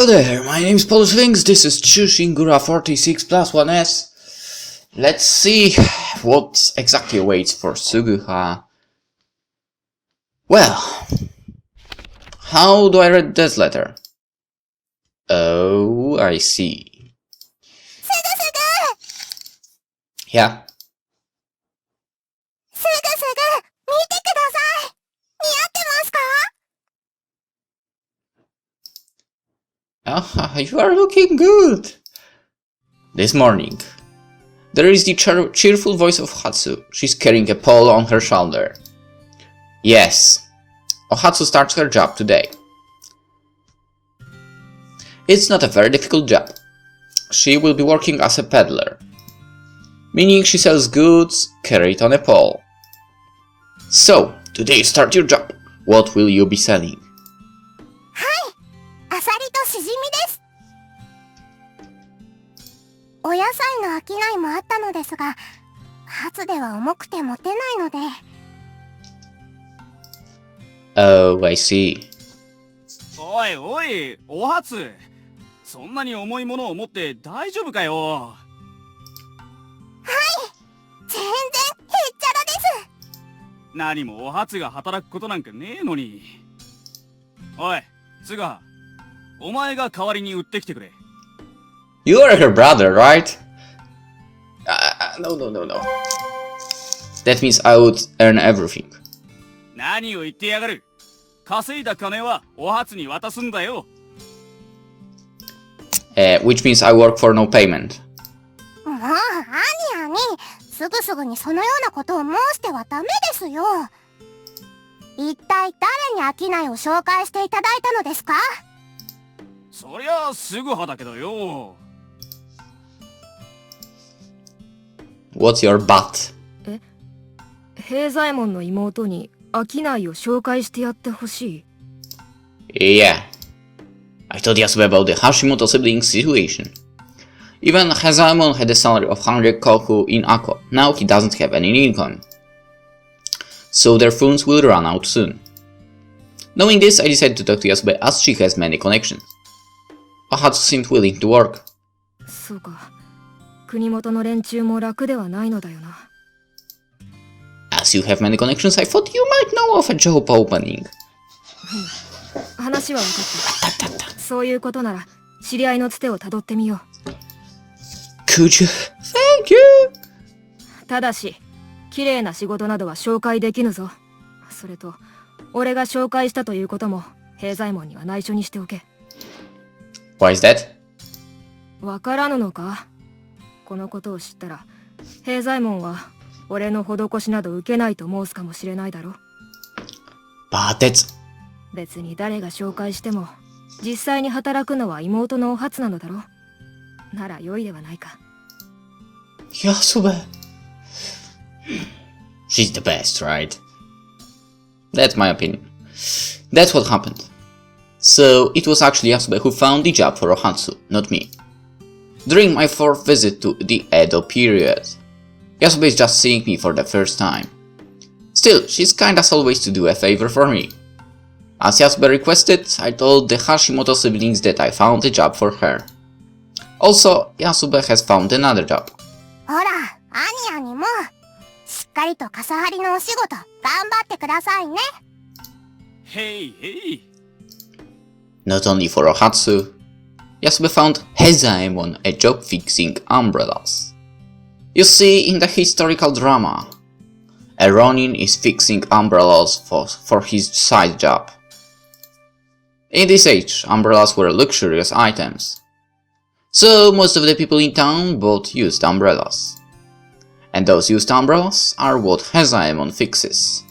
there, my name is PolishLynx, this is ChuSingura46+1. Let's see what exactly awaits for Sugura. Well, how do I read this letter? Oh, I see. Yeah. You are looking good! This morning, there is the cheerful voice of Hatsu. She's carrying a pole on her shoulder. Yes, Ohatsu starts her job today. It's not a very difficult job. She will be working as a peddler, meaning she sells goods carried on a pole. So, today start your job. What will you be selling? Oh, I see. おいおい、お初。そんなに重いものを持って大丈夫かよ。はい、全然へっちゃらです。何もお初が働くことなんかねえのに。おい、つが、お前が代わりに売ってきてくれ。You are her brother, right? No. That means I would earn everything. 何を言ってやがる。稼いだ金はお初に渡すんだよ。Which means I work for no payment. もう、兄すぐすぐにそのようなことを申してはダメですよ。一体誰に商いを紹介していただいたのですか？そりゃすぐ派だけどよ。What's your but? 平左衛門の妹に商いを紹介してやってほしい。Yeah. I told Yasuo about the Hashimoto siblings situation. Even Hezaemon had a salary of 100 koku in Ako. Now he doesn't have any income. So their funds will run out soon. Knowing this, I decided to talk to Yasuo as she has many connections. Ohatsu seemed willing to work. そうか。国元の連中も楽ではないのだよな。As you have many connections, I thought you might know of a job opening. 話は分かった。そういうことなら、知り合いのつてをたどってみよう。Could you? Thank you! ただし、綺麗な仕事などは紹介できぬぞ。それと、俺が紹介したということも、平左衛門には内緒にしておけ。Why is that? わからぬのか？このことを知ったら、平左衛門は、俺の施しなど受けないと申すかもしれないだろ。But that's... 別に誰が紹介しても、実際に働くのは妹のお初なのだろ。なら良いではないか。Yasuo. She's the best, right? That's my opinion. That's what happened. So, it was actually Yasuo who found the job for Ohatsu, not me. During my 4th visit to the Edo period, Yasuo is just seeing me for the first time. Still, she's kinda always to do a favor for me. As Yasuo requested, I told the Hashimoto siblings that I found a job for her. Also, Yasuo has found another job. ほら、兄も、しっかりと傘張りのお仕事、頑張ってくださいね。Hey, hey. Not only for Ohatsu, Yasuo found Hezaemon a job fixing umbrellas. You see, in the historical drama, a Ronin is fixing umbrellas for his side job. In this age, umbrellas were luxurious items. So most of the people in town bought used umbrellas. And those used umbrellas are what Hezaemon fixes.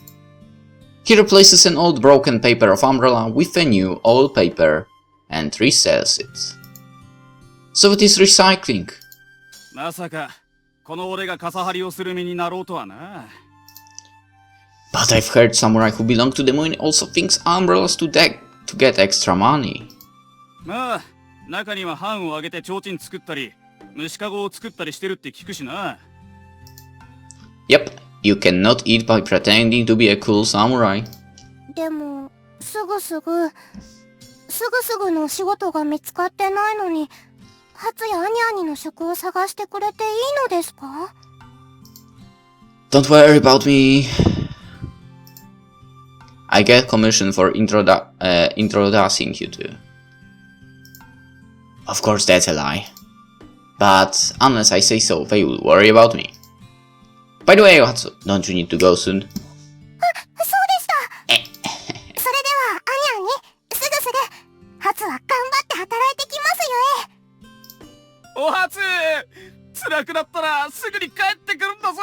He replaces an old broken paper of umbrella with a new old paper and resells it. So it is recycling. まさか、この俺が傘張りをする身になろうとはな。But I've heard samurai who belong to the moon also thinks umbrellas to get extra money. まあ、中には藩を挙げて提灯作ったり、虫かごを作ったりしてるって聞くしな。Yep, you cannot eat by pretending to be a cool samurai. でも、すぐすぐすぐのお仕事が見つかってないのに、ハツやアニアニの職を探してくれていいのですか？ Don't worry about me. I get commission for introducing you to. Of course that's a lie. But unless I say so, they will worry about me. By the way, Ohatsu, don't you need to go soon? そうでした。それでは、アニアニ、すぐすぐ、ハツは頑張って働いてきますよ。お初辛くなったらすぐに帰ってくるんだぞ。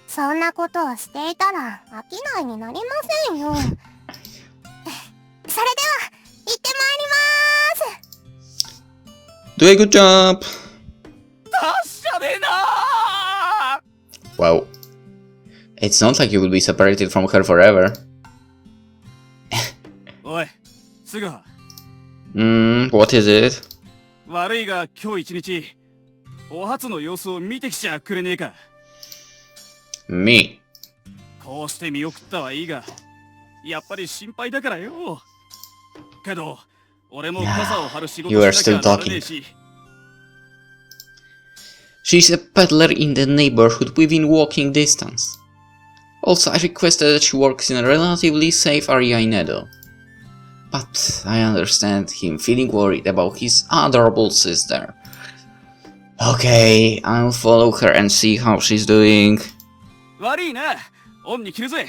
そんなことをしていたら商いになりませんよ。それでは行ってまいります。 Do a good job! 達者でな。 Well, it's not like you will be separated from her forever. おい、すぐ。What is it? 悪いが今日一日お初の様子を見てきちゃくれねえか。Me. こうして見送ったはいいが、やっぱり心配だからよ。けど俺も傘を張る仕事 You are しな still きゃならねえし。She's a peddler in the neighborhood within walking distance. Also, I requested that she works in a relatively safe area in Edo. But I understand him feeling worried about his adorable sister. Okay, I'll follow her and see how she's doing. 悪いな、オンに切るぜ。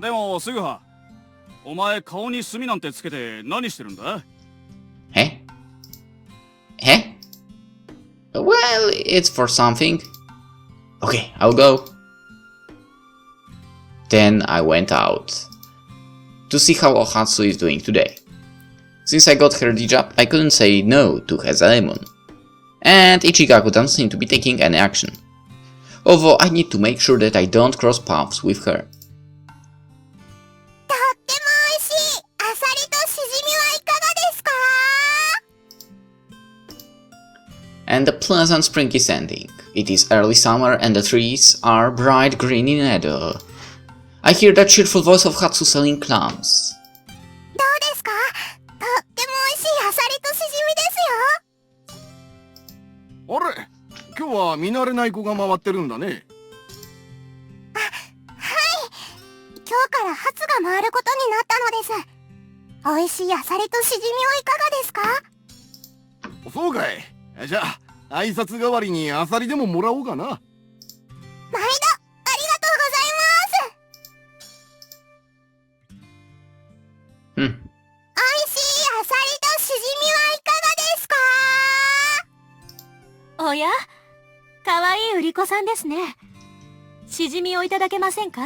でもすぐは、お前顔に墨なんてつけて何してるんだ？ Eh? Eh? Well, it's for something. Okay, I'll go. Then I went out to see how Ohatsu is doing today. Since I got her the job, I couldn't say no to Hezaemon. And Ichigaku doesn't seem to be taking any action. Although I need to make sure that I don't cross paths with her. とっても美味しいアサリとシジミはいかがですか？ And the pleasant spring is ending. It is early summer and the trees are bright green in Edo. I hear the cheerful voice of Hatsu selling clams. どうですか？とっても美味しいアサリとシジミですよ。あれ、今日は見慣れない子が回ってるんだね。今日からハツが回ることになったのです。美味しいアサリとシジミはいかがですか？そうかい。じゃあ挨拶代わりにアサリでももらおうかな。毎度ありがとうございます。美味しいアサリとシジミはいかがですか？おや、かわいい売り子さんですね。しじみをいただけませんか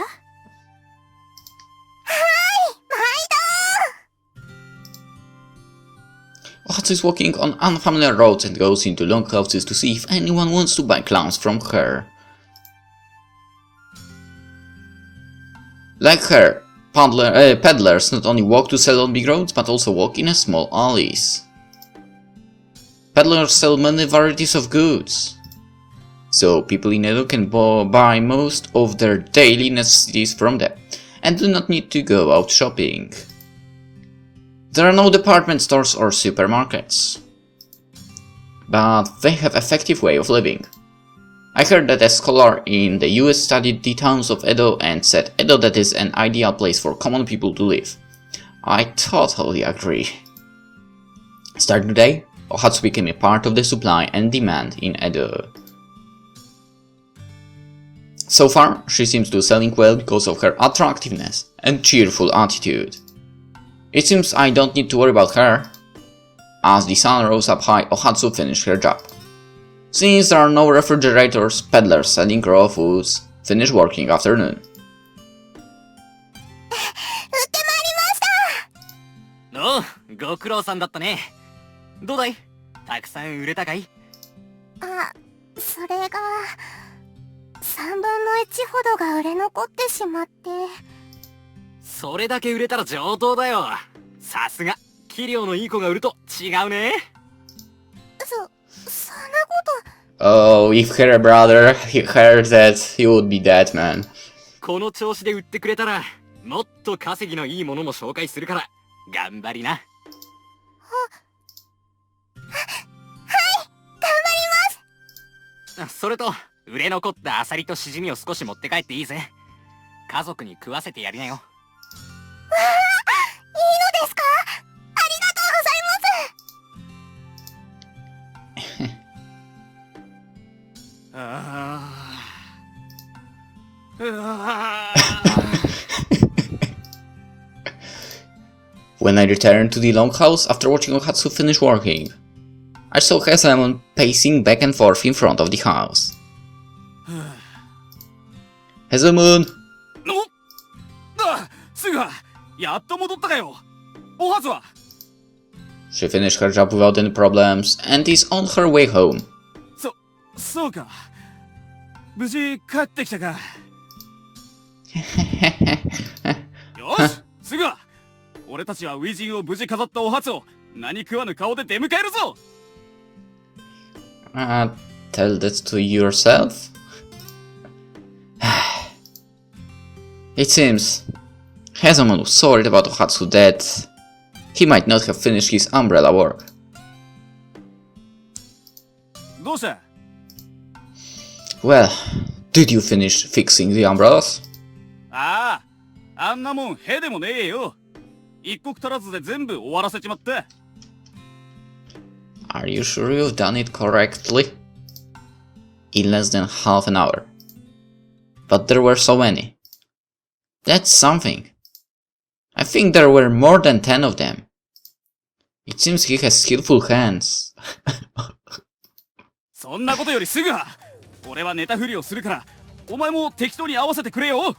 ？Ohatsu is walking on unfamiliar roads and goes into long houses to see if anyone wants to buy clams from her. Like her, peddlers not only walk to sell on big roads, but also walk in small alleys. Peddlers sell many varieties of goods, so people in Edo can buy most of their daily necessities from them, and do not need to go out shopping. There are no department stores or supermarkets, but they have an effective way of living. I heard that a scholar in the US studied the towns of Edo and said Edo that is an ideal place for common people to live. I totally agree. Starting today, Ohatsu became a part of the supply and demand in Edo. So far, she seems to be selling well because of her attractiveness and cheerful attitude. It seems I don't need to worry about her. As the sun rose up high, Ohatsu finished her job. Since there are no refrigerators, peddlers selling raw foods finish working after noon. 売ってまいりました。おう、ご苦労さんだったね。どうだい？たくさん売れたかい？あ、それが3分の1ほどが売れ残ってしまって。それだけ売れたら上等だよ。さすが、器量のいい子が売ると違うね。そんなこと。Oh, if her brother heard that, he would be dead, man. この調子で売ってくれたら、もっと稼ぎのいいものも紹介するから頑張りな。それと売れ残ったアサリとシジミを少し持って帰っていいぜ。家族に食わせてやりなよ。いいのですか？ありがとうございます。When I returned to the longhouse after watching Ohatsu finish working, I saw Heizamon pacing back and forth in front of the house. Heizamon! すぐやっと戻ったかよ。おはつは She finished her job without any problems and is on her way home. そうか。無事帰ってきたか。よし、すぐ俺たちは初陣を無事飾ったお初を何食わぬ顔で出迎えるぞ。Tell that to yourself? It seems Heizamon was so worried about Ohatsu that he might not have finished his umbrella work. どうした？ Well, did you finish fixing the umbrellas? あんなもんへでもねえよ。一刻足らずで全部終わらせちまった。Are you sure you've done it correctly? In less than half an hour. But there were so many. That's something. I think there were more than 10 of them. It seems he has skillful hands. そんなことよりすぐ俺は寝たふりをするからお前も適当に合わせてくれよ。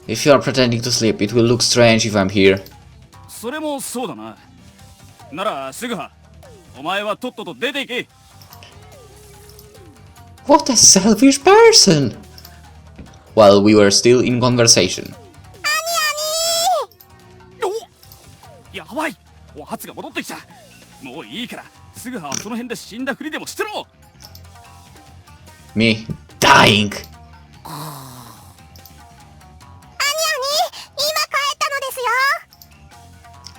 If you are pretending to sleep, it will look strange if I'm here. それもそうだな。ならすぐお前はとっとと出ていけ。 What a selfish person! While we were still in conversation. おやばい、お初が戻ってきた。もういいからすぐその辺で死んだふりでもしてろ。 Me dying. 今帰ったのですよ。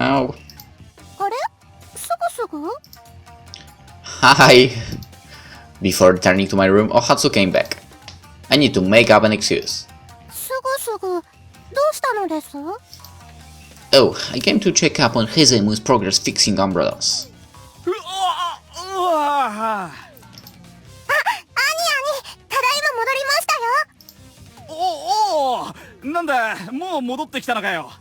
Oh. あれ？すぐすぐ？ Hi. Before returning to my room, Ohatsu came back. I need to make up an excuse. すぐどうしたのです？ Oh, I came to check up on Heizaemun's progress fixing umbrellas. うわ兄、ただいま戻りましたよ。おなんだ、もう戻ってきたのかよ。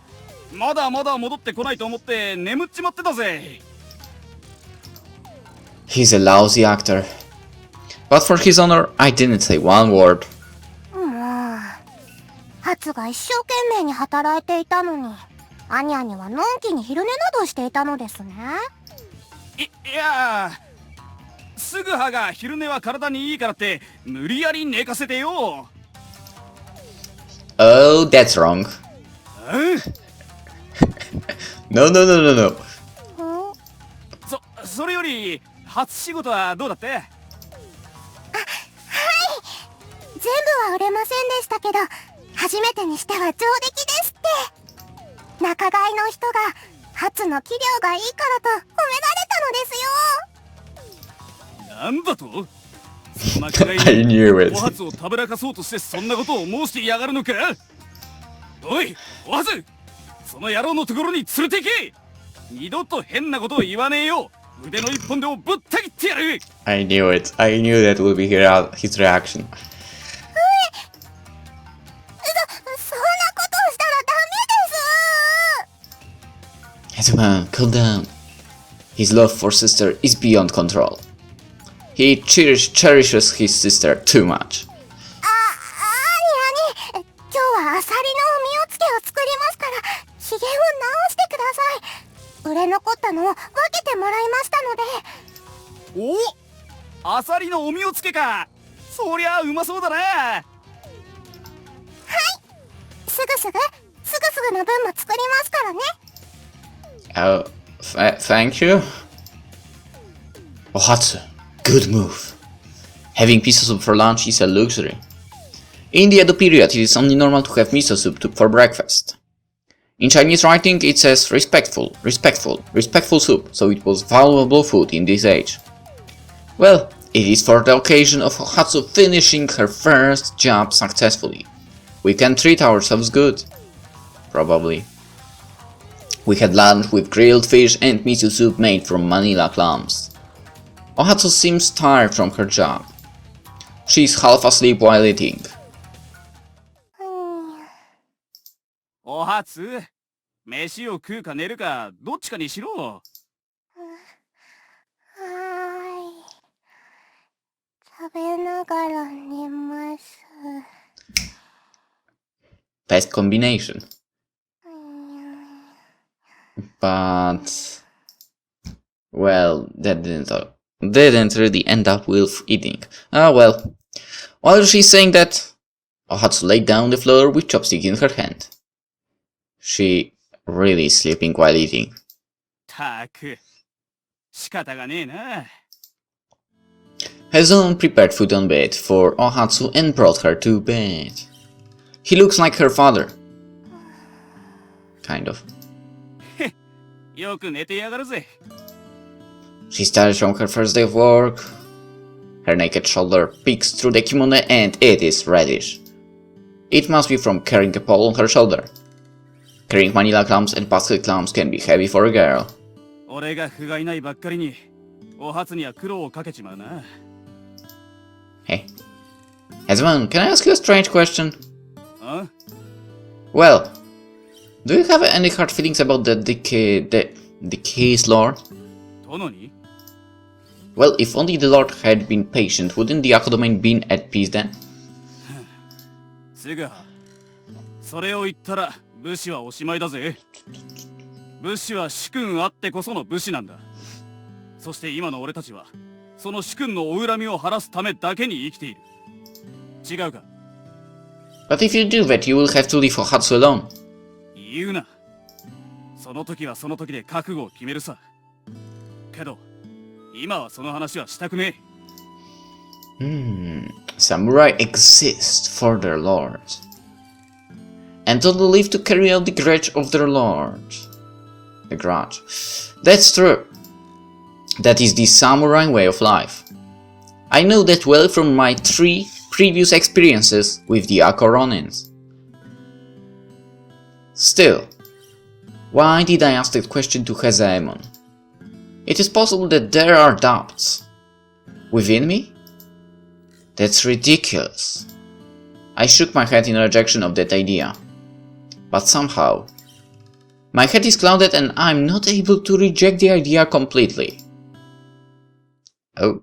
まだまだ戻ってこないと思って眠っちまってたぜ。 He's a lousy actor. But for his honor, I didn't say one word. もう、ハツが一生懸命に働いていたのに、アニャにはのんきに昼寝などしていたのですね。いやすぐはが昼寝は体にいいからって無理やり寝かせてよ。 Oh, that's wrong. うん No. それより初仕事はどうだって？全部は売れませんでしたけど、初めてにしては上出来ですって。仲買の人がハツの器量がいいからと褒められたのですよ。なんだと？そんなくらい I knew it. お初をたぶらかそうとしてそんなことを申してやがるのか。おい、お初、その野郎のところに連れて行け。二度と変なことを言わねえよう腕の一本でもぶった切ってやる。 I knew it. I knew that would be his reaction. そんなことをしたらダメです。 Heizman, calm down. His love for sister is beyond control. He cherishes his sister too much. 兄、今日はアサリのお身をつけを作りますから、ひげを直してください。売れ残ったのを分けてもらいましたので。お、アサリのお身をつけか。そりゃうまそうだな。すぐの分も作りますからね。 Oh, thank you. Ohatsu, good move. Having pieces of for lunch is a luxury. In the Edo period, it is only normal to have miso soup for breakfast. In Chinese writing, it says respectful soup, so it was valuable food in this age. Well, it is for the occasion of Ohatsu finishing her first job successfully. We can treat ourselves good. Probably. We had lunch with grilled fish and miso soup made from Manila clams. Ohatsu seems tired from her job. She is half asleep while eating. おはつ、飯を食うか寝るかどっちかにしろ。はーい。食べながら寝ます。Best combination. But well, that didn't really end up with eating. Ah well. While she's saying that, Ohatsu laid down on the floor with chopstick in her hand. She really is sleeping while eating. たく、仕方がねえな。Hezon prepared food on bed for Ohatsu and brought her to bed. He looks like her father. Kind of. よく寝てやがるぜ。She started from her first day of work. Her naked shoulder peeks through the kimono and it is reddish. It must be from carrying a pole on her shoulder. Carrying Manila clams and basket clams can be heavy for a girl. 俺が不甲斐ないばっかりに、お初には苦労をかけちまうな。Hey. Hezman, can I ask you a strange question? Huh? Well, do you have any hard feelings about the Decay's lord? 殿に Well, if only the lord had been patient, wouldn't the Ako domain been at peace then? すが、それを言ったら武士はおしまいだぜ。武士は主君あってこその武士なんだ。そして今の俺たちは、その主君のお恨みを晴らすためだけに生きている。違うか But if you do that, you will have to leave Ohatsu alone. 言うな。その時はその時で覚悟を決めるさ。けど、今はその話はしたくねえ。Samurai exist for their lord. And don't live to carry out the grudge of their lord. The grudge. That's true. That is the samurai way of life. I know that well from my 3 previous experiences with the Ako Ronins. Still, why did I ask that question to Hezaemon? It is possible that there are doubts. Within me? That's ridiculous. I shook my head in rejection of that idea. But somehow, my head is clouded and I'm not able to reject the idea completely. Oh.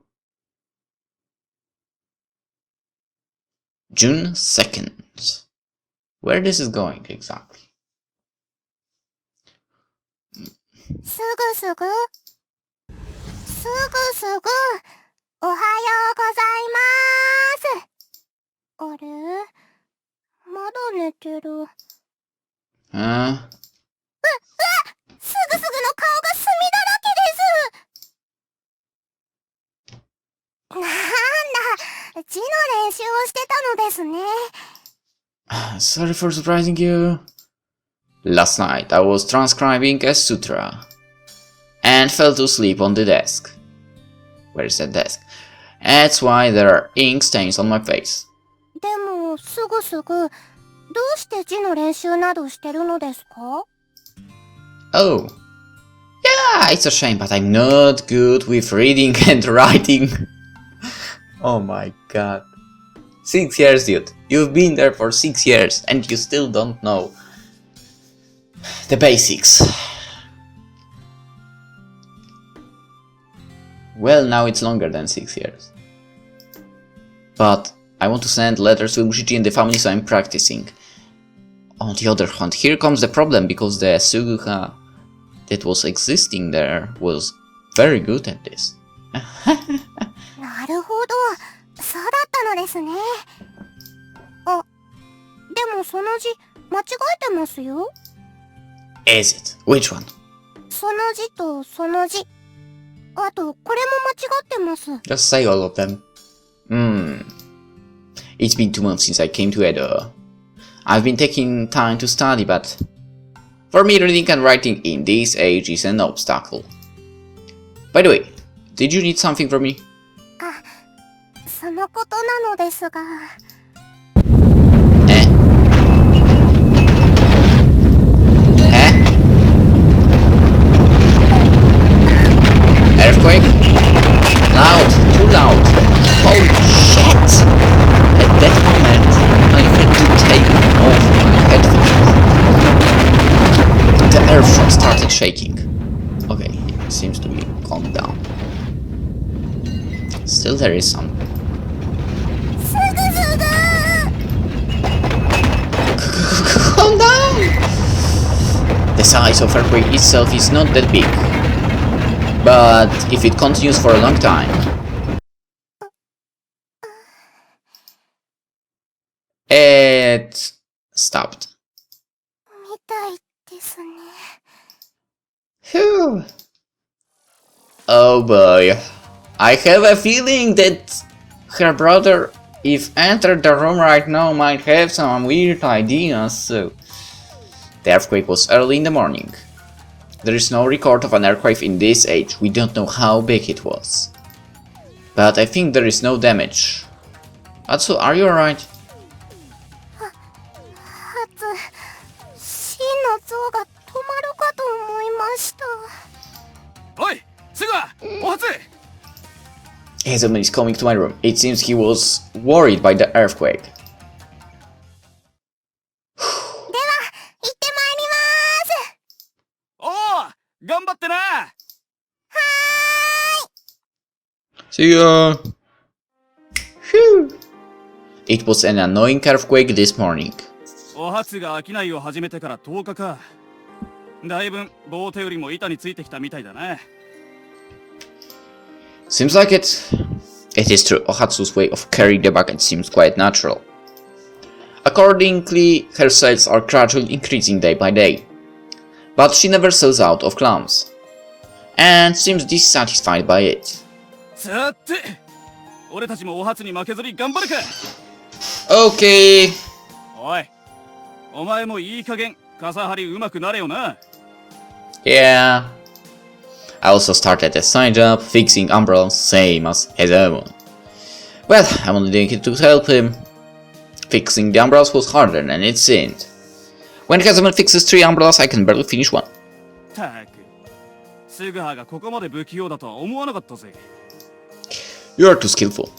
June 2nd. Where this is going exactly? すぐすぐおはようございます。あれまだ寝てる。すぐすぐの顔が墨だらけです。なんだ、字の練習をしてたのですね。Sorry for surprising you. Last night I was transcribing a sutra and fell to sleep on the desk. Where is that desk? That's why there are ink stains on my face. でも、すぐすぐ、どうして字の練習などしてるのですか？ Oh. Yeah, it's a shame, but I'm not good with reading and writing. Oh my god. 6 years, dude. You've been there for 6 years and you still don't know the basics. Well, now it's longer than 6 years. But I want to send letters to Mushiji and the family, so I'm practicing. On the other hand, here comes the problem, because the Suguha that was existing there was very good at this. なるほど、そうだったのですね。あ、でもその字、間違えてますよ。Is it? Which one? その字とその字。あと、これも間違ってます。Just say all of them. It's been 2 months since I came to Edo. I've been taking time to study, but for me reading and writing in this age is an obstacle. By the way, did you need something from me? そのことなのですが。Eh? Earthquake? Loud! Too loud! Holy shit! At that moment, I had to take off my headphones. The earth started shaking. Okay, it seems to be calmed down. Still there is some. Calm down! The size of earthquake itself is not that big. But if it continues for a long time, it stopped. みたいですね。 Phew. Oh boy. I have a feeling that her brother, if entered the room right now, might have some weird ideas, so... The earthquake was early in the morning. There is no record of an earthquake in this age, we don't know how big it was. But I think there is no damage. Atsu, are you alright? はつ、真の像が止まるかと思いました。おいすぐはお初 Hazelman is coming to my room. It seems he was worried by the earthquake. では、行ってまいります。おお頑張ってな See ya! Phew! It was an annoying earthquake this morning. お初が商いを始めてから10日かだいぶ棒手よりも板についてきたみたいだな Seems like it. It is true, Ohatsu's way of carrying the bucket seems quite natural. Accordingly, her sales are gradually increasing day by day. But she never sells out of clams. And seems dissatisfied by it. さて俺たちもお初に負けずに頑張るか Okay. おいお前もいい加減傘張り上手くなれよな Yeah. I also started a side job fixing umbrellas, same as Hazelman. Well, I'm only doing it to help him. Fixing the umbrellas was harder than it seemed. When Hazelman fixes 3 umbrellas, I can barely finish one. たくすぐはがここまで不器用だとは思わなかったぜ You are too skillful.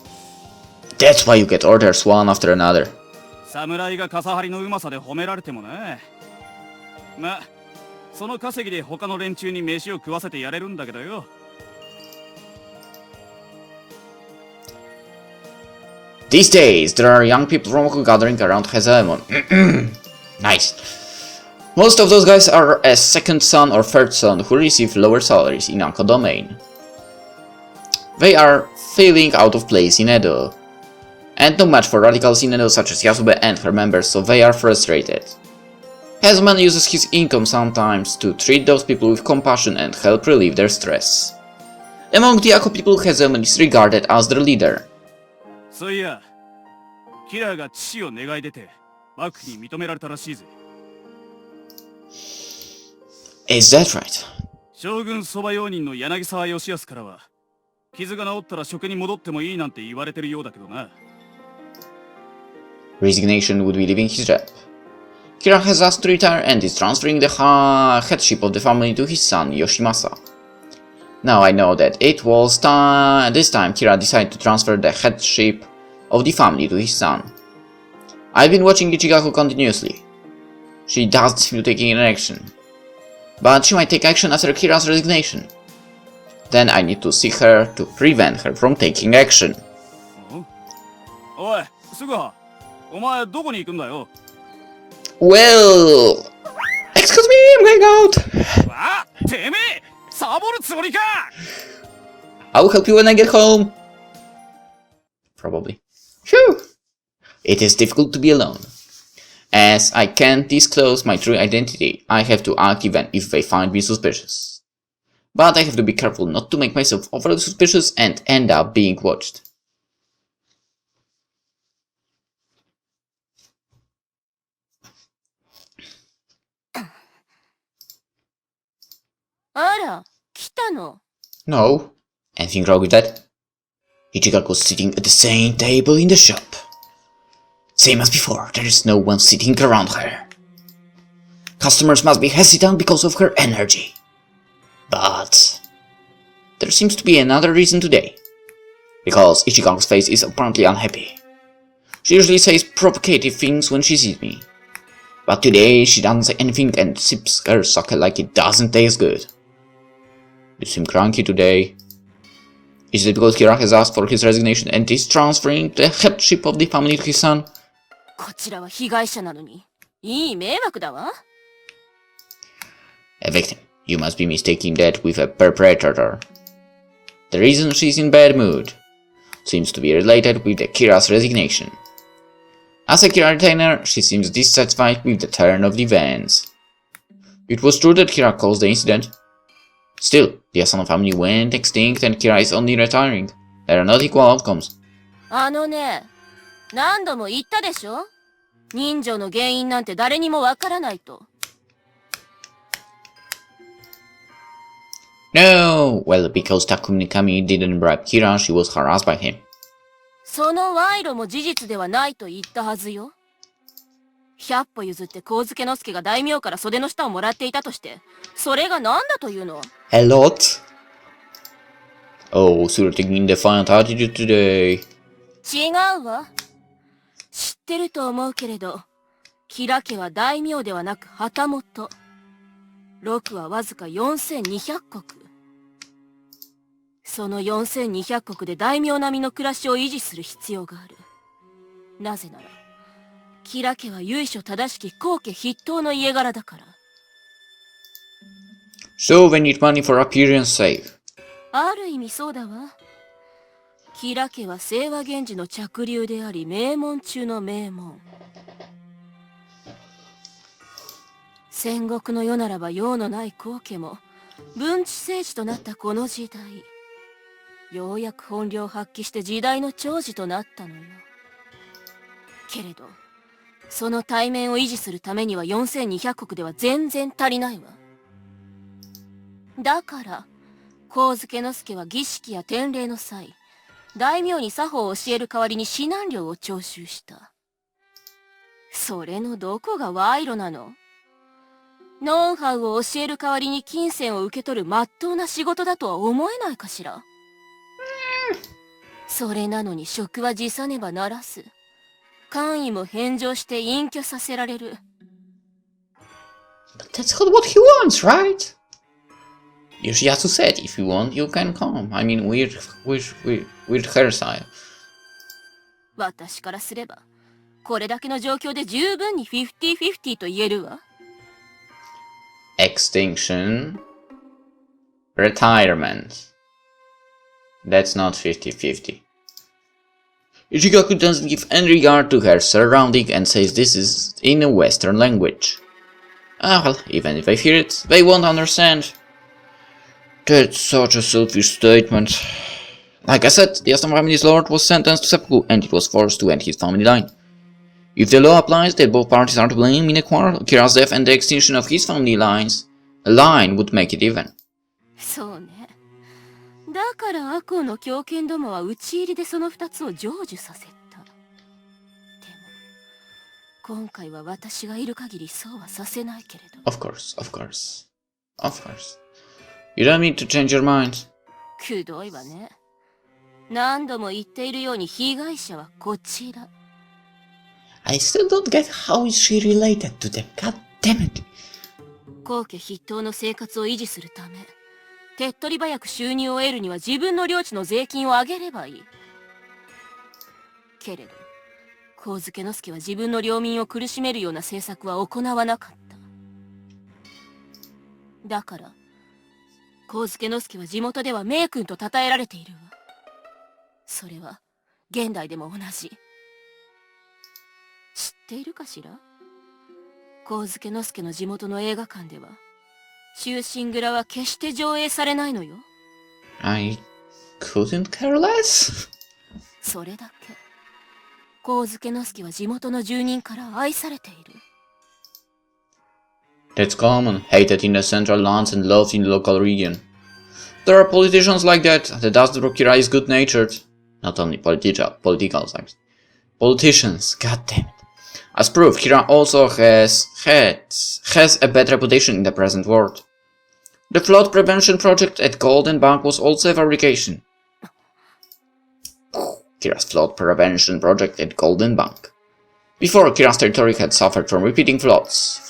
That's why you get orders one after another. 侍が傘張りのうまさで褒められてもなまその稼ぎで他の連中に飯を食わせてやれるんだけどよ These days, there are young people from Oku gathering around Hazelman. Nice. Most of those guys are a second son or third son who receive lower salaries in Anko domain. They are feeling out of place in Edo. And no match for radicals in Edo such as Yasube and her members, so they are frustrated. Hazelman uses his income sometimes to treat those people with compassion and help relieve their stress. Among the Ako people, Hazelman is regarded as their leader. そういやキラーが父を願い出て幕府に認められたらしいぜ Is that right? 将軍そば用人の柳沢義康からは傷が治ったら職に戻ってもいいなんて言われてるようだけどな Resignation would be leaving his job. Kira has asked to retire and is transferring the headship of the family to his son Yoshimasa. Now I know that it was this time Kira decided to transfer the headship of the family to his son. I've been watching Ichigaku continuously. She doesn't seem to take any action. But she might take action after Kira's resignation. Then I need to see her to prevent her from taking action. おいすぐはお前どこに行くんだよ Well... Excuse me, I'm going out! わてめえサボるつもりか I will help you when I get home! Probably. Phew! It is difficult to be alone. As I can't disclose my true identity, I have to act even if they find me suspicious. But I have to be careful not to make myself overly suspicious and end up being watched. あら、来たの。No. Anything wrong with that? Ichigo was sitting at the same table in the shop. Same as before, there is no one sitting around her. Customers must be hesitant because of her energy. But there seems to be another reason today. Because Ichigo's face is apparently unhappy. She usually says provocative things when she sees me. But today she doesn't say anything and sips her sake like it doesn't taste good. You seem cranky today. Is it because Kira has asked for his resignation and is transferring the headship of the family to his son? こちらは被害者なのに、いい迷惑だわ。A victim. You must be mistaking that with a perpetrator. The reason she's in bad mood seems to be related with the Kira's resignation. As a Kira retainer, she seems dissatisfied with the turn of the events. It was true that Kira caused the incident. Still, the Asano family went extinct and Kira is only retiring. There are not equal outcomes. あのね、何度も言ったでしょ？人情の原因なんて誰にもわからないと。No! Well, because Takumi Kami didn't bribe Kira, she was harassed by him. その賄賂も事実ではないと言ったはずよ。100歩譲って上野之助が大名から袖の下をもらっていたとして、それが何だというの？ A lot? Oh, so you're taking defiant attitude today. 違うわ。知ってると思うけれど、キラ家は大名ではなく旗本。6はわずか4200石。その4200石で大名並みの暮らしを維持する必要がある。なぜなら、キラ家は由緒正しき後家筆頭の家柄だから。So they need money for appearance sake. ある意味そうだわ。キラ家は清和源氏の嫡流であり、名門中の名門。戦国の世ならば用のない後家も文治政治となったこの時代、ようやく本領発揮して時代の寵児となったのよ。けれどその体面を維持するためには4200石では全然足りないわ。だから上野之助は儀式や典礼の際、大名に作法を教える代わりに指南料を徴収した。それのどこが賄賂なの？ノウハウを教える代わりに金銭を受け取る真っ当な仕事だとは思えないかしら。それなのに職は辞さねばならず、官位も返上して隠居させられる。But that's what he wants, right? You just said if you want, you can come. I mean, weird hairstyle. 私からすれば、これだけの状況で十分に50-50と言えるわ。Extinction. Retirement. That's not 50-50. Ichigaku doesn't give any regard to her surrounding and says this is in a Western language. Ah well, even if they hear it, they won't understand. That's such a selfish statement. Like I said, the Aston family's lord was sentenced to seppuku and it was forced to end his family line. If the law applies that both parties are to blame in a quarrel, Kira's death and the extinction of his family lines, a line would make it even. そうね。だから赤穂の狂犬どもは討ち入りでその2つを成就させた。でも今回は私がいる限りそうはさせないけれど。Of course, of course, of course. You don't need to change your mind. くどいわね。何度も言っているように被害者はこちら。I still don't get how is she related to them. God damn it. 後家筆頭の生活を維持するため、手っ取り早く収入を得るには自分の領地の税金を上げればいい。けれど、上野之助は自分の領民を苦しめるような政策は行わなかった。だから、上野之助は地元では名君と称えられているわ。それは、現代でも同じ。知っているかしら？上野之助の地元の映画館では、ChuSinguraは決して上映されないのよ。I couldn't care less. それだけ。上野之助は地元の住人から愛されている。That's common, hated in the central lands and loved in the local region. There are politicians like that. The Dustbro Kira is good-natured. Not only political types. Politicians, goddammit. As proof, Kira also has a bad reputation in the present world. The flood prevention project at Golden Bank was also a fabrication. Kira's flood prevention project at Golden Bank. Before, Kira's territory had suffered from repeating floods.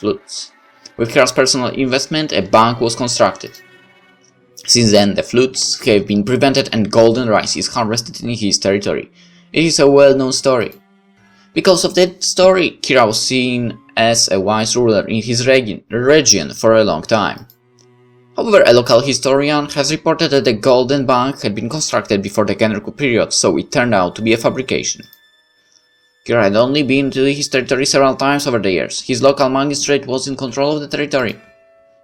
With Kira's personal investment, a bank was constructed. Since then, the floods have been prevented and golden rice is harvested in his territory. It is a well-known story. Because of that story, Kira was seen as a wise ruler in his region for a long time. However, a local historian has reported that the Golden Bank had been constructed before the Genroku period, so it turned out to be a fabrication. Kira had only been to his territory several times over the years. His local magistrate was in control of the territory.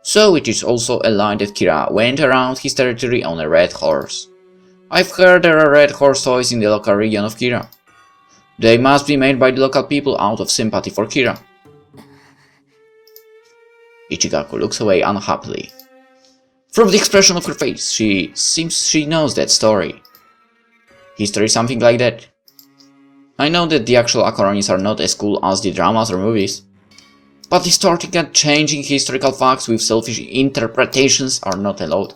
So it is also a lie that Kira went around his territory on a red horse. I've heard there are red horse toys in the local region of Kira. They must be made by the local people out of sympathy for Kira. Ichigaku looks away unhappily. From the expression of her face, she seems she knows that story. History something like that. I know that the actual Akaronis are not as cool as the dramas or movies, but distorting and changing historical facts with selfish interpretations are not allowed.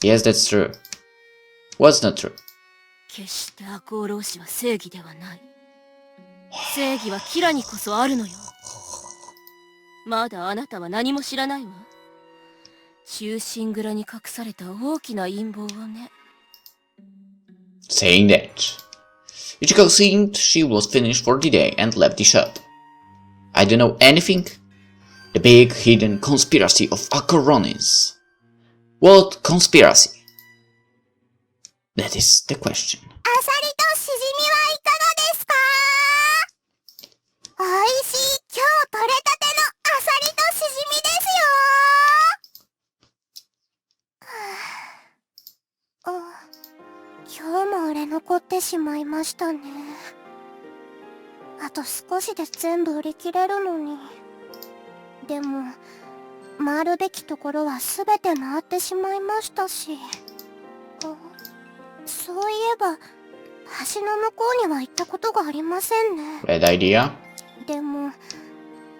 Yes, that's true. What's not true? 決して赤穂浪士は正義ではない。正義はキラにこそあるのよ。まだあなたは何も知らないわ。忠臣蔵に隠された大きな陰謀をね。Saying that, Ichigo seemed she was finished for the day and left the shop. I don't know anything. The big hidden conspiracy of Akaronis. What conspiracy? That is the question. アサリとシジミはいかがですか？おいしい今日取れたてのアサリとシジミですよ。今日も売れ残ってしまいましたね。あと少しで全部売り切れるのに。でも回るべきところは全て回ってしまいましたし。そういえば橋の向こうには行ったことがありませんね。Bad idea. でも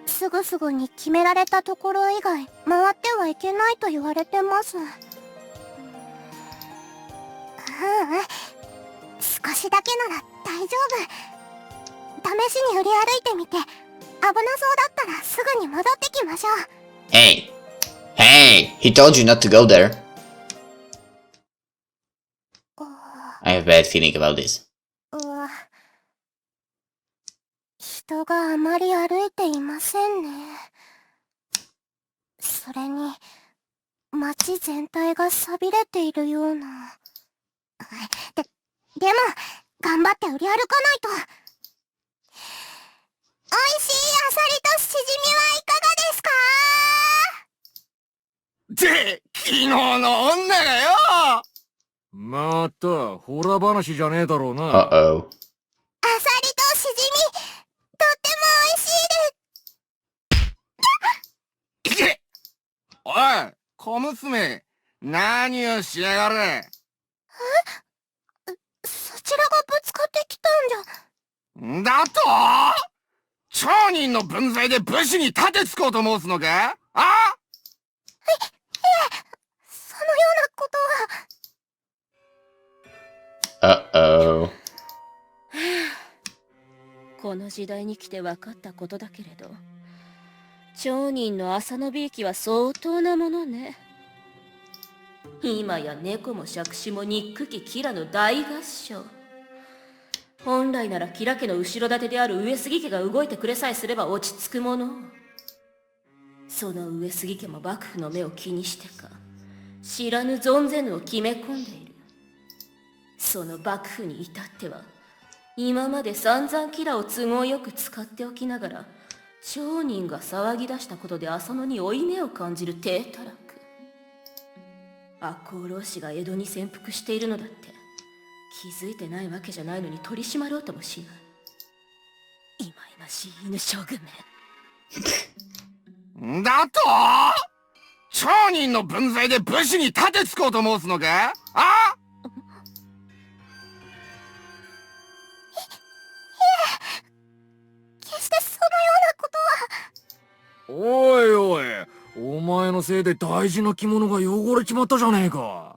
すぐに決められたところ以外回ってはいけないと言われてます。少しだけなら大丈夫。試しに売り歩いてみて危なそうだったらすぐに戻ってきましょう。Hey! Hey! He told you not to go there. I have a bad feeling about this. 人があまり歩いていませんね。それに街全体が寂れているような。でも頑張って売り歩かないと。おいしいアサリとシジミはいかがですか？って昨日の女がよ。またホラ話じゃねえだろうな。Uh-oh. アサリとシジミとっても美味しいです。おい、小娘、何をしやがる。そちらがぶつかってきたんじゃ。だと？町人の分際で武士に盾つこうと申すのか？あ？そのようなことは。Uh-oh. この時代に来て分かったことだけれど、町人の朝のびいきは相当なものね。今や猫も杓子も憎きキラの大合唱。本来ならキラ家の後ろ盾である上杉家が動いてくれさえすれば落ち着くもの。その上杉家も幕府の目を気にしてか、知らぬ存ぜぬを決め込んでいる。その幕府に至っては、今まで散々キラを都合よく使っておきながら、町人が騒ぎ出したことで浅野に負い目を感じる体たらく。赤穂浪士が江戸に潜伏しているのだって、気づいてないわけじゃないのに取り締まろうともしない。いまいましい犬将軍め。だと町人の分際で武士に盾つこうと申すのか？あ？決してそのようなことは。おいおい、お前のせいで大事な着物が汚れちまったじゃねえか。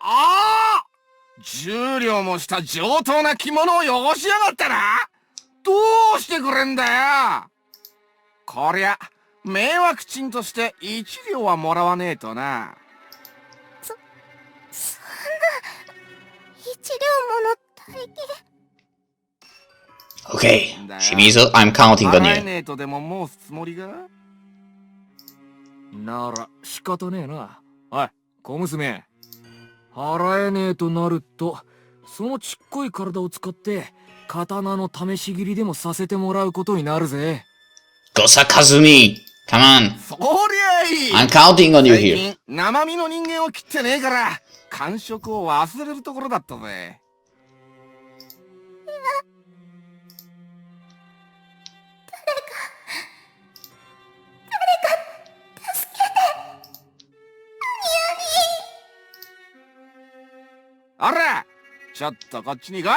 ああ！10両もした上等な着物を汚しやがったな。どうしてくれんだよ。こりゃ迷惑賃として1両はもらわねえとな。そんな1両もの大金。Okay, Shimizu, I'm counting on 払え you. ねえとでも申すつもりが？なら仕方ねえな。おい、小娘。払えねえとなると、そのちっこい体を使って刀の試し切りでもさせてもらうことになるぜ。Gosa Kazumi, come on. そりゃいい。 I'm counting on you 最 here. 近生身の人間を切ってねえから感触を忘れるところだったぜ。あら、ちょっとこっちに来い。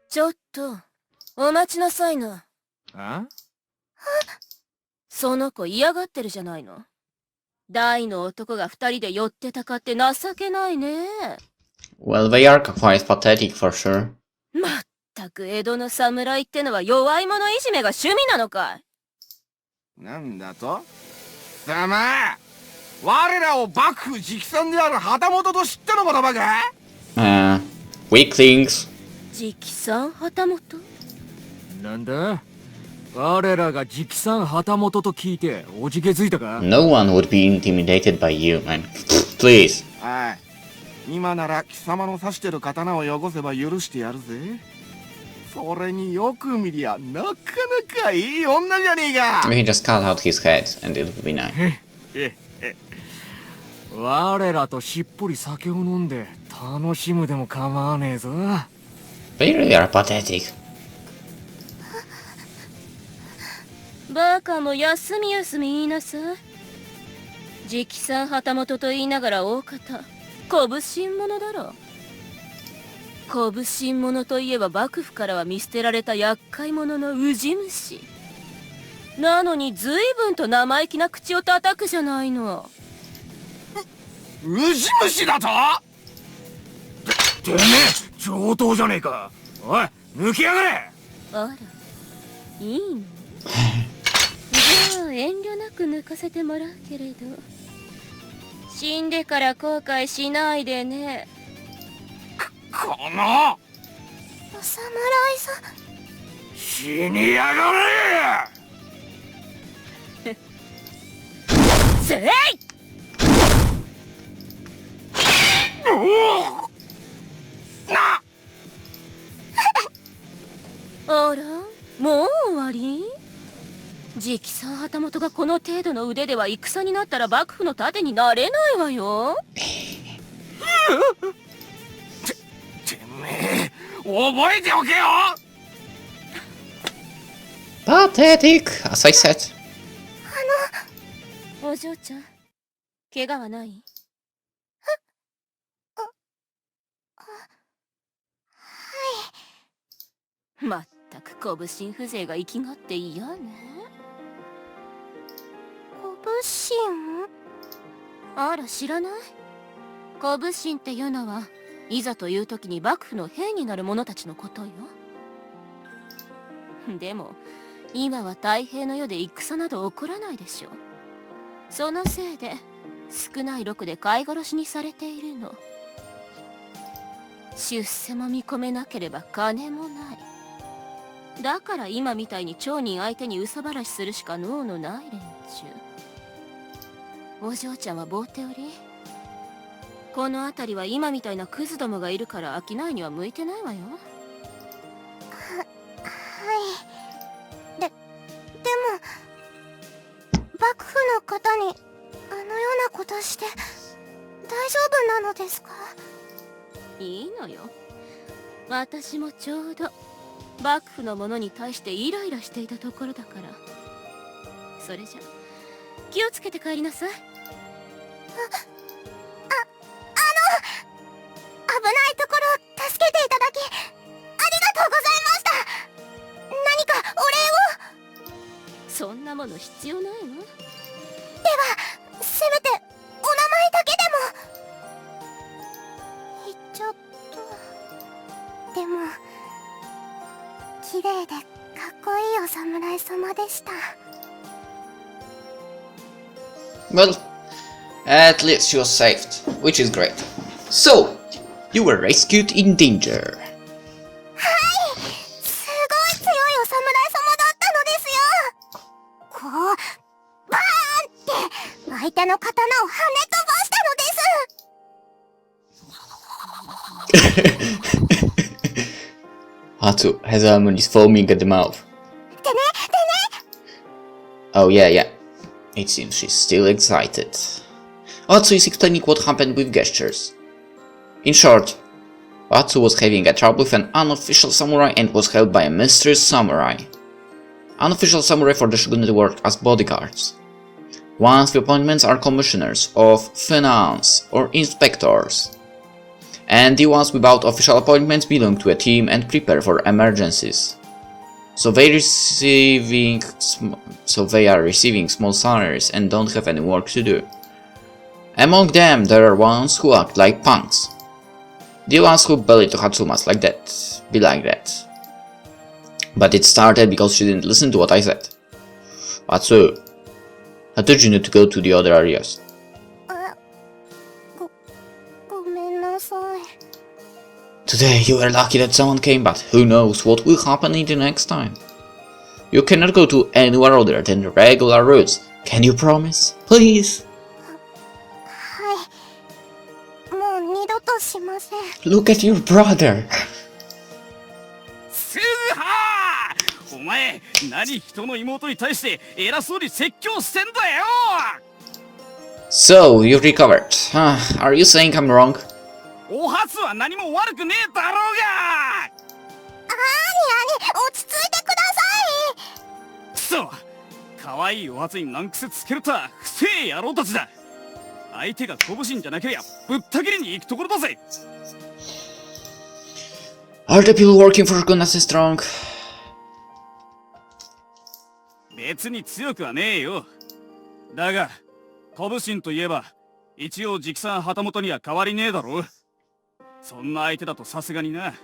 ちょっとお待ちなさいな。あ？その子嫌がってるじゃないの。大の男が2人で寄ってたかって情けないね。 Well, they are quite pathetic for sure. まったく江戸の侍ってのは弱い者いじめが趣味なのかい。なんだと？さま、我らを幕府直参である旗本と知ったのかバカ？ Weaklings. 直参旗本？なんだ？我らが直参旗本と聞いておじけづいたか？ No one would be intimidated by you, man. Please. はい、今なら貴様の指してる刀を汚せば許してやるぜ。それによく見りゃなかなかいい女じゃねえか。 We can just cut out his head and it will be nice. 我らとしっぽり酒を飲んで楽しむでも構わねえぞ。 They really are pathetic. バカも休み休み言いなさい。直参旗本と言いながら大方小普請者だろ。小普請者といえば幕府からは見捨てられた厄介者のウジ虫なのに随分と生意気な口を叩くじゃないの。ウジ虫だと？てめえ上等じゃねえか。おい、抜きやがれ。あら、いいの？じゃあ遠慮なく抜かせてもらうけれど、死んでから後悔しないでね。このお侍さん。死にやがれ。せい！あら、もう終わり？直参旗本がこの程度の腕では戦になったら幕府の盾になれないわよ。てめえ覚えておけよ。 Pathetic, as I said. お嬢ちゃん、怪我はない？まったく小普請風情が生きがって嫌ね。小普請？あら、知らない？小普請っていうのはいざという時に幕府の兵になる者たちのことよ。でも今は太平の世で戦など起こらないでしょ。そのせいで少ない禄で飼い殺しにされているの。出世も見込めなければ金もない。だから今みたいに町人相手に憂さ晴らしするしか能のない連中。お嬢ちゃんは棒手折り？この辺りは今みたいなクズどもがいるから商いには向いてないわよ。でも幕府の方にあのようなことして大丈夫なのですか？いいのよ。私もちょうど幕府の者に対してイライラしていたところだから。それじゃ気をつけて帰りなさい。危ないところを助けていただきありがとうございました。何かお礼を。そんなもの必要ないわ。ではせめてお名前だけでも。言っちゃった。でも綺麗でかっこいいお侍様でした。Well, at least she was saved, which is great. So, you were rescued in danger. すごい強いお侍様だったのですよ。こうバーンって相手の刀を跳ね飛ばしたのです。Hatsu, his almond is foaming at the mouth. でね Oh yeah. It seems she's still excited. Hatsu is explaining what happened with gestures. In short, Hatsu was having a trouble with an unofficial samurai and was held by a mysterious samurai. Unofficial samurai for the shogunate work as bodyguards. Ones with appointments are commissioners of finance or inspectors. And the ones without official appointments belong to a team and prepare for emergencies. So they are receiving small salaries and don't have any work to do. Among them there are ones who act like punks. The ones who belly to Hatsumas like that, be like that. But it started because she didn't listen to what I said. Hatsu, I told you not to go to the other areas. ごめんなさい。 Today you were lucky that someone came, but who knows what will happen in the next time. You cannot go to anywhere other than the regular routes. Can you promise? Please? はい。もう二度としません。 Look at your brother. すぐはー。お前何人の妹に対して偉そうに説教してんだよ。 So, you've recovered. Are you saying I'm wrong? お初は何も悪くねえだろうが。落ち着いてください。くそ、可愛いお初に難癖つけるとは不正野郎たちだ。相手が拳じゃなけりゃぶった切りに行くところだぜ。 Are the people working for goodness strong? 別に強くはねえよ。だが拳といえば一応直参旗本には変わりねえだろ。そんな相手だとさすがにな。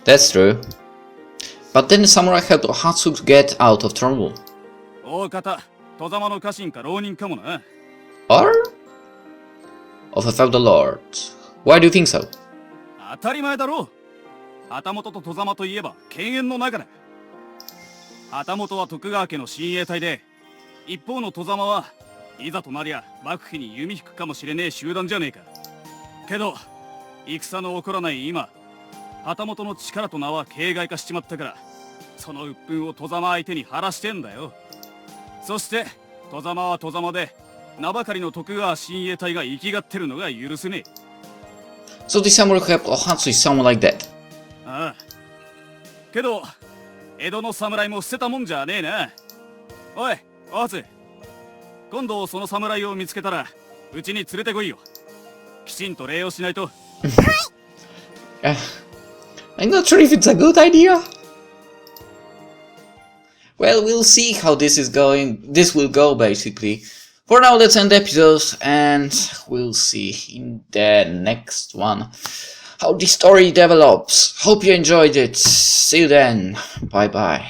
That's true. But then the samurai helped Hatsu get out of trouble. 大方、戸様の家臣か浪人かもな。 Or? Of a fellow lord. Why do you think so? 当たり前だろう。旗本と戸様といえば犬猿の仲だ。旗本は徳川家の親衛隊で、一方の戸様はいざとなりゃ幕府に弓引くかもしれねえ集団じゃねえか。けど戦の起こらない今、旗本の力と名は形骸化しちまったから、その鬱憤を戸様相手に晴らしてんだよ。そして戸様は戸様で、名ばかりの徳川親衛隊が生きがってるのが許せねえ。 So the samurai helped Hatsu is someone like that. ああ。けど江戸の侍も捨てたもんじゃねえな。おい、お初。今度その侍を見つけたらうちに連れてこいよ。きちんと礼をしないと。I'm not sure if it's a good idea. Well, we'll see how this is going. This will go basically. For now, let's end the episode and we'll see in the next one how the story develops. Hope you enjoyed it. See you then. Bye bye.